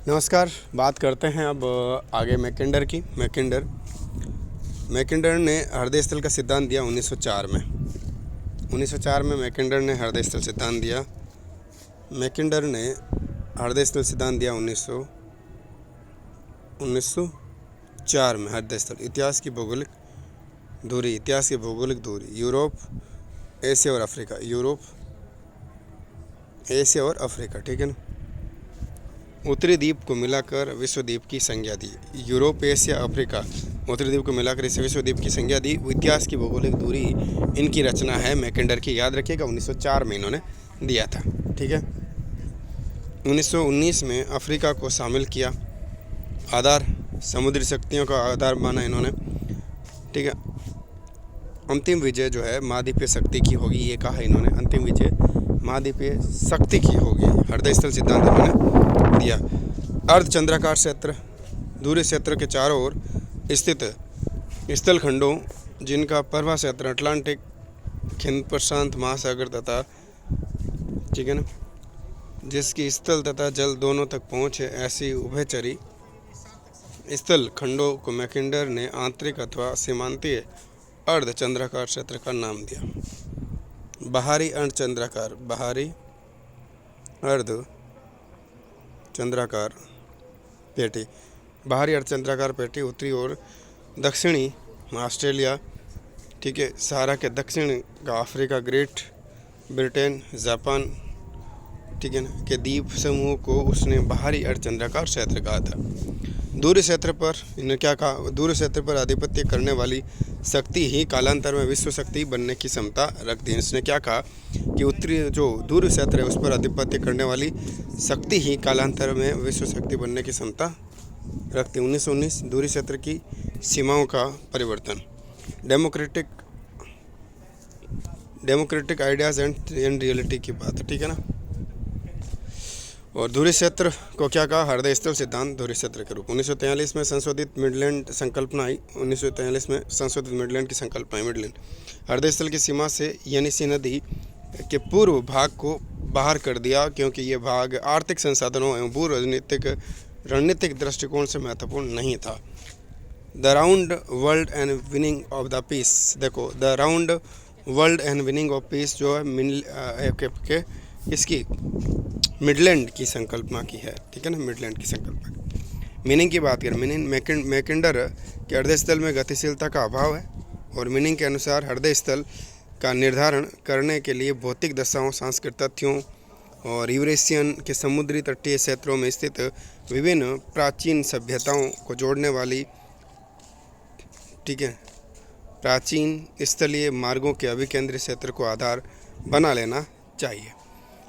नमस्कार। बात करते हैं अब आगे मैकेंडर की। मैकेंडर ने हृदय स्थल का सिद्धांत दिया 1904 में। 1904 में मैकेंडर ने हृदय स्थल सिद्धांत दिया। मैकेंडर ने हृदय स्थल सिद्धांत दिया 1904 में। हृदय स्थल इतिहास की भौगोलिक दूरी यूरोप, एशिया और अफ्रीका, ठीक है ना। उत्तरी द्वीप को मिलाकर विश्व द्वीप की संज्ञा दी। यूरोप, एशिया, अफ्रीका, उत्तरी द्वीप को मिलाकर इसे विश्व द्वीप की संज्ञा दी। इतिहास की भौगोलिक दूरी इनकी रचना है मैकेंडर की। याद रखिएगा 1904 में इन्होंने दिया था, ठीक है। 1919 में अफ्रीका को शामिल किया। आधार समुद्री शक्तियों का आधार माना इन्होंने, ठीक है। अंतिम विजय जो है महाद्वीपीय शक्ति की होगी, ये कहा है इन्होंने। अंतिम विजय महाद्वीपीय शक्ति की होगी। हृदय स्थल सिद्धांत इन्होंने दिया। अर्धचंद्राकार क्षेत्र दूरी क्षेत्र के चारों ओर स्थित स्थल खंडों जिनका प्रवाह क्षेत्र अटलांटिक, हिंद प्रशांत महासागर तथा, ठीक है ना, जिसकी स्थल तथा जल दोनों तक पहुँच है, ऐसी उभयचरी स्थल खंडों को मैकेंडर ने आंतरिक अथवा सीमांतीय अर्धचंद्राकार क्षेत्र का नाम दिया। बाहरी अर्धचंद्राकार पेटी उत्तरी और दक्षिणी ऑस्ट्रेलिया, ठीक है, सहारा के दक्षिण का अफ्रीका, ग्रेट ब्रिटेन, जापान, ठीक है ना, के द्वीप समूह को उसने बाहरी अर्धचंद्राकार क्षेत्र कहा था। दूरी क्षेत्र पर इन्होंने क्या कहा? दूरी क्षेत्र पर आधिपत्य करने वाली शक्ति ही कालांतर में विश्व शक्ति बनने की क्षमता रखती है। इसने क्या कहा कि उत्तरी जो दूरी क्षेत्र है उस पर आधिपत्य करने वाली शक्ति ही कालांतर में विश्व शक्ति बनने की क्षमता रखती है। 1919 दूरी क्षेत्र की सीमाओं का परिवर्तन। डेमोक्रेटिक आइडियाज एंड रियलिटी की बात है, ठीक है ना। और दूरी क्षेत्र को क्या कहा? हृदय स्थल सिद्धांत दूरी क्षेत्र के रूप। 1943 में संशोधित मिडलैंड संकल्पना आई। 1943 में संशोधित मिडलैंड की संकल्पना आई। मिडलैंड हृदय स्थल की सीमा से येनिसी नदी के पूर्व भाग को बाहर कर दिया, क्योंकि ये भाग आर्थिक संसाधनों एवं भू रणनीतिक दृष्टिकोण से महत्वपूर्ण नहीं था। The round world and winning of the peace. देखो, the round world and winning of peace जो है इसकी मिडलैंड की संकल्पना की है, ठीक है ना। मिडलैंड की संकल्पना। मीनिंग की बात करें, मीनिंग मैकेंडर के हृदय स्थल में गतिशीलता का अभाव है, और मीनिंग के अनुसार हृदय स्थल का निर्धारण करने के लिए भौतिक दशाओं, सांस्कृतिक तथ्यों और यूरेशियन के समुद्री तटीय क्षेत्रों में स्थित विभिन्न प्राचीन सभ्यताओं को जोड़ने वाली, ठीक है, प्राचीन स्थलीय मार्गों के अभिकेंद्रित क्षेत्र को आधार बना लेना चाहिए।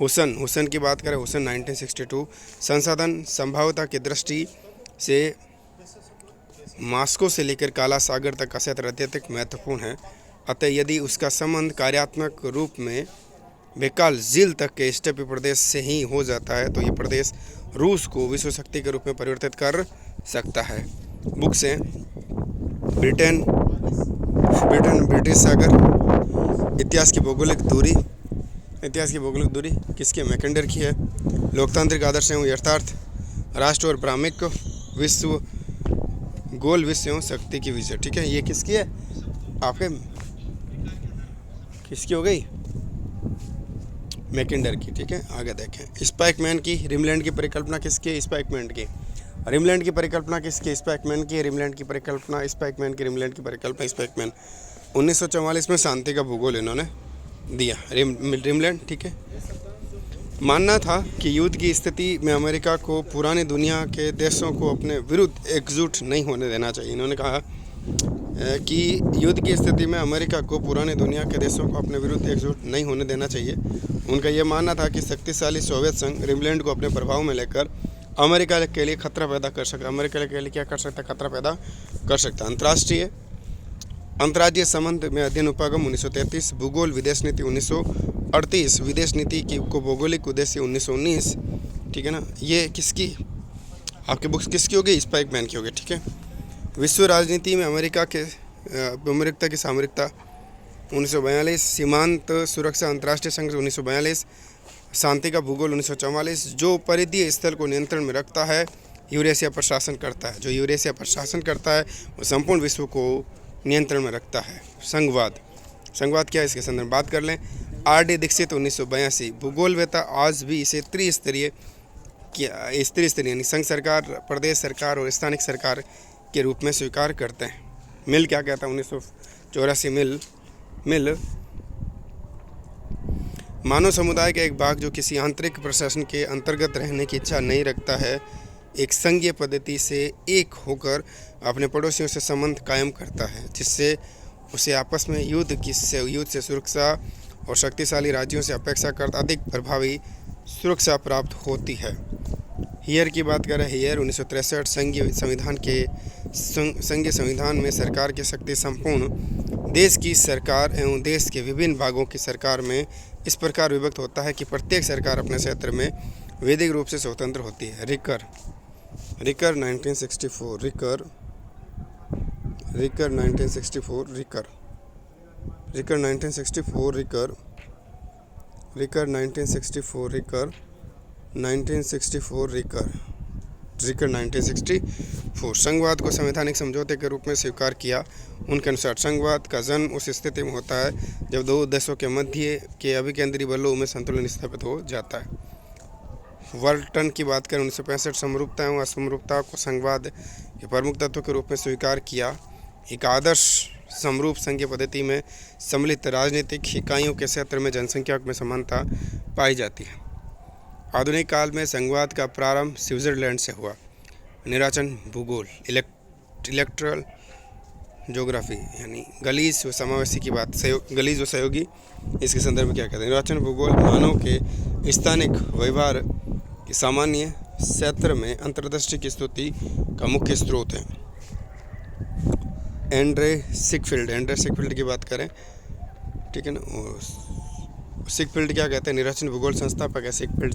हुसन की बात करें, हुसन 1962 संसाधन संभाव्यता की दृष्टि से मास्को से लेकर काला सागर तक का क्षेत्र अत्यधिक महत्वपूर्ण है। अतः यदि उसका संबंध कार्यात्मक रूप में बेकाल झील तक के स्टेपी प्रदेश से ही हो जाता है, तो ये प्रदेश रूस को विश्व शक्ति के रूप में परिवर्तित कर सकता है। बुक से ब्रिटिश सागर, इतिहास की भौगोलिक दूरी किसकी? मैकेंडर की है। लोकतांत्रिक आदर्श एवं यथार्थ, राष्ट्र और भ्रामिक विश्व, गोल विश्व एवं शक्ति की विजय, ठीक है। ये किसकी है? आपके किसकी हो गई? मैकेंडर की, ठीक है। आगे देखें, स्पाइकमैन की रिमलैंड की परिकल्पना किसकी? स्पाइकमैन की। रिमलैंड की परिकल्पना किसकी? स्पाइकमैन की। रिमलैंड की परिकल्पना स्पाइकमैन की। रिमलैंड की परिकल्पना स्पाइकमैन। 1944 में शांति का भूगोल इन्होंने दिया, रिमलैंड, ठीक है। मानना था कि युद्ध की स्थिति में अमेरिका को पुरानी दुनिया के देशों को अपने विरुद्ध एकजुट नहीं होने देना चाहिए। इन्होंने कहा कि युद्ध की स्थिति में अमेरिका को पुरानी दुनिया के देशों को अपने विरुद्ध एकजुट नहीं होने देना चाहिए। उनका यह मानना था कि शक्तिशाली सोवियत संघ रिमलैंड को अपने प्रभाव में लेकर अमेरिका के लिए खतरा पैदा कर सकता। अमेरिका के लिए क्या कर सकता? खतरा पैदा कर सकता। अंतर्राज्यीय संबंध में अध्ययन उपागम 1933, भूगोल विदेश नीति 1938, विदेश नीति की को भौगोलिक उद्देश्य 1919, ठीक है ना। ये किसकी आपकी बुक्स किसकी होगी? स्पाइकमैन की होगी, ठीक है। विश्व राजनीति में अमेरिका की सामरिकता 1942, सीमांत सुरक्षा अंतर्राष्ट्रीय संघ 1942, शांति का भूगोल 1944, जो परिधीय स्थल को नियंत्रण में रखता है यूरेशिया पर शासन करता है। जो यूरेशिया पर शासन करता है वो संपूर्ण विश्व को नियंत्रण में रखता है। संघवाद, संघवाद क्या है इसके संदर्भ में बात कर लें। R.D. दीक्षित 1982, भूगोलवेत्ता आज भी इसे त्रिस्तरीय यानी संघ सरकार, प्रदेश सरकार और स्थानिक सरकार के रूप में स्वीकार करते हैं। मिल क्या कहता है 1984, मिल मानव समुदाय का एक भाग जो किसी आंतरिक प्रशासन के अंतर्गत रहने की इच्छा नहीं रखता है, एक संघीय पद्धति से एक होकर अपने पड़ोसियों से संबंध कायम करता है, जिससे उसे आपस में युद्ध से सुरक्षा और शक्तिशाली राज्यों से अपेक्षाकृत अधिक प्रभावी सुरक्षा प्राप्त होती है। हियर की बात करें, हियर 1963 संघीय संविधान में सरकार की शक्ति संपूर्ण देश की सरकार एवं देश के विभिन्न भागों की सरकार में इस प्रकार विभक्त होता है कि प्रत्येक सरकार अपने क्षेत्र में वैधिक रूप से स्वतंत्र होती है। रिकर 1964, रिकर 1964, रिकर 1964, रिकर 1964, संघवाद को संवैधानिक समझौते के रूप में स्वीकार किया। उनके अनुसार संघवाद का जन्म उस स्थिति में होता है जब दो देशों के मध्य के अभिकेंद्री बलों में संतुलन स्थापित हो जाता है। वर्ल्टन की बात करें 1965, समरूपता एवं असमरूपता को संघवाद के प्रमुख तत्व के रूप में स्वीकार किया। एक आदर्श समरूप संघीय पद्धति में सम्मिलित राजनीतिक इकाइयों के क्षेत्र में जनसंख्या में समानता पाई जाती है। आधुनिक काल में संघवाद का प्रारंभ स्विट्जरलैंड से हुआ। निर्वाचन भूगोल, इलेक्ट्रल ज्योग्राफी यानी गलीज व समावेशी की बात, गलीज व सहयोगी, इसके संदर्भ में क्या कहते हैं। निर्वाचन भूगोल मानव के स्थानिक व्यवहार के सामान्य क्षेत्र में अंतर्दृष्टि की स्तुति का मुख्य स्रोत है। एंड्रे सिकफील्ड की बात करें, ठीक है ना, सिकफील्ड क्या कहते हैं, निर्वाचन भूगोल संस्थापक है। सिकफील्ड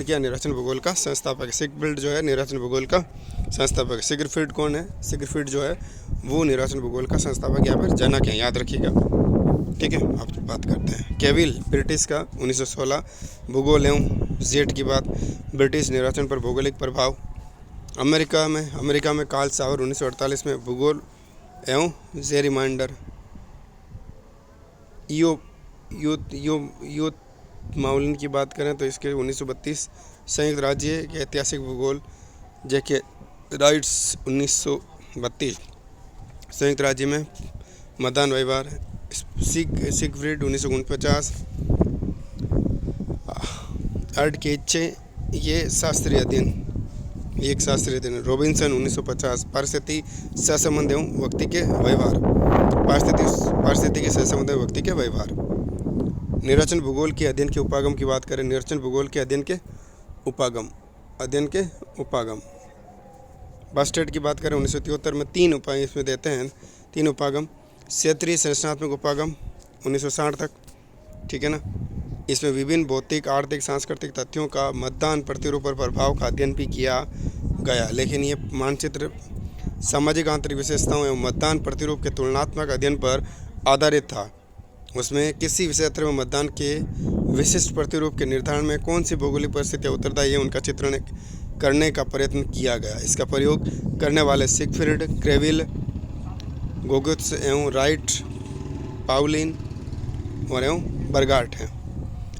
क्या निर्वाचन भूगोल का संस्थापक है। सिकफील्ड जो है निर्वाचन भूगोल का संस्थापक है। सिगरफील्ड कौन है, सिगरफील्ड जो है वो निर्वाचन भूगोल का संस्थापक यहाँ पर जनक है, याद रखिएगा, ठीक है। अब बात करते हैं केविल, ब्रिटिश का 1916, भूगोल एवं जेट की बात, ब्रिटिश निर्वाचन पर भौगोलिक प्रभाव। अमेरिका में कार्ल सावर 1948 में भूगोल एवं जेरिमाइंडर। यूथ माउलिन की बात करें तो इसके 1932, संयुक्त राज्य के ऐतिहासिक भूगोल जेके राइट्स 1932, संयुक्त राज्य में मतदान व्यवहार। सिगफ्रीड 1949, अर्ड के इच्छे ये शास्त्रीय अध्ययन, ये एक शास्त्रीय अध्ययन। रॉबिन्सन 1950, पारिस्थितिक सहसंबंध एवं व्यक्ति के व्यवहार, पारिस्थितिक सहसंबंध एवं व्यक्ति के व्यवहार। निर्वाचन भूगोल के अध्ययन के उपागम की बात करें, निर्वाचन भूगोल के अध्ययन के उपागम। बास्टेट की बात करें 1973 में 3 उपाय इसमें देते हैं, 3 उपागम। क्षेत्रीय संरचनात्मक उपागम 1960 तक, ठीक है ना। इसमें विभिन्न भौतिक, आर्थिक, सांस्कृतिक तथ्यों का मतदान प्रतिरूप पर प्रभाव का अध्ययन भी किया गया, लेकिन ये मानचित्र सामाजिक आंतरिक विशेषताओं एवं मतदान प्रतिरूप के तुलनात्मक अध्ययन पर आधारित था। उसमें किसी क्षेत्र में मतदान के विशिष्ट प्रतिरूप के निर्धारण में कौन सी भौगोलिक परिस्थितियाँ उत्तरदायी है उनका चित्रण करने का प्रयत्न किया गया। इसका प्रयोग करने वाले सिगफ्रीड, क्रेविल, गोगुत्स एवं राइट, पाउलिन और एवं बर्गार्ट हैं।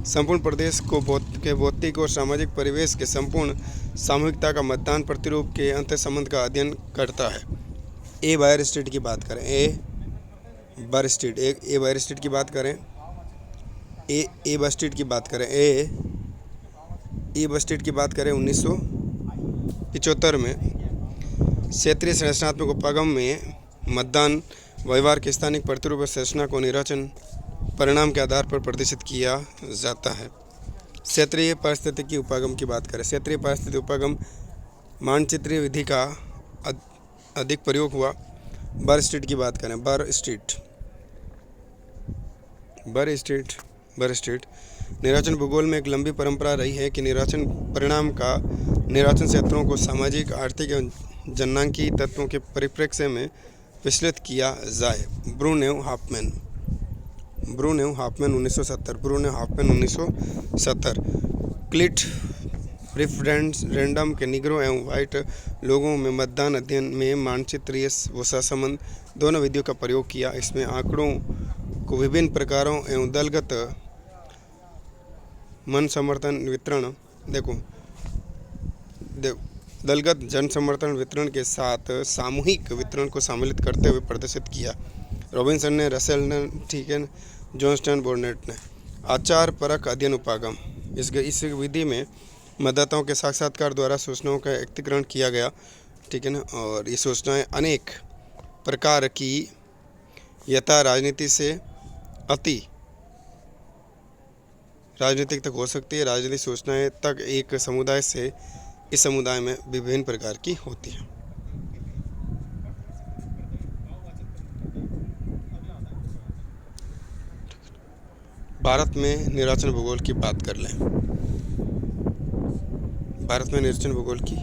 संपूर्ण प्रदेश के भौतिक और सामाजिक परिवेश के संपूर्ण सामूहिकता का मतदान प्रतिरूप के अंतर संबंध का अध्ययन करता है। ए बायरस्टेड की बात करें, ए बायरस्टेड की बात करें, ए बस्टेड की बात करें, ए बस्टेड की बात करें 1975 में क्षेत्रीय संरचनात्मक उपागम में मतदान व्यवहार के स्थानिक प्रतिरूप संरचना को निर्वाचन परिणाम के आधार पर प्रदर्शित किया जाता है। क्षेत्रीय पारिस्थितिकी उपागम की बात करें, क्षेत्रीय पारिस्थितिकी उपागम मानचित्रीय विधि का अधिक प्रयोग हुआ। बरस्टेट की बात करें, बरस्टेट निर्वाचन भूगोल में एक लंबी परंपरा रही है कि निर्वाचन परिणाम का निर्वाचन क्षेत्रों को सामाजिक, आर्थिक एवं जननांकीय तत्वों के परिप्रेक्ष्य में विश्लेषित किया जाए। ब्रून एवं हाफमैन ब्रूनेव हाफमैन 1970, ब्रूनेव हाफमैन 1970। क्लिट रेफरेंडम के निग्रो एवं वाइट लोगों में मतदान अध्ययन में मानचित्रीय व सहसंबंध दोनों विधियों का प्रयोग किया। इसमें आंकड़ों को विभिन्न प्रकारों एवं दलगत मन समर्थन वितरण दलगत जन समर्थन वितरण के साथ सामूहिक वितरण को सम्मिलित करते हुए प्रदर्शित किया। रॉबिन्सन ने, रसेल ने, ठीक है, जॉनस्टन बोर्नेट ने। आचार परक अध्ययन उपागम, इस विधि में मतदाताओं के साक्षात्कार द्वारा सूचनाओं का एकत्रीकरण किया गया, ठीक है ना। और ये सूचनाएं अनेक प्रकार की यथा राजनीति से अति राजनीतिक तक हो सकती है, राजनीतिक सूचनाएं तक एक समुदाय से इस समुदाय में विभिन्न प्रकार की होती है। भारत में निर्वाचन भूगोल की बात कर लें। भारत में निर्वाचन भूगोल की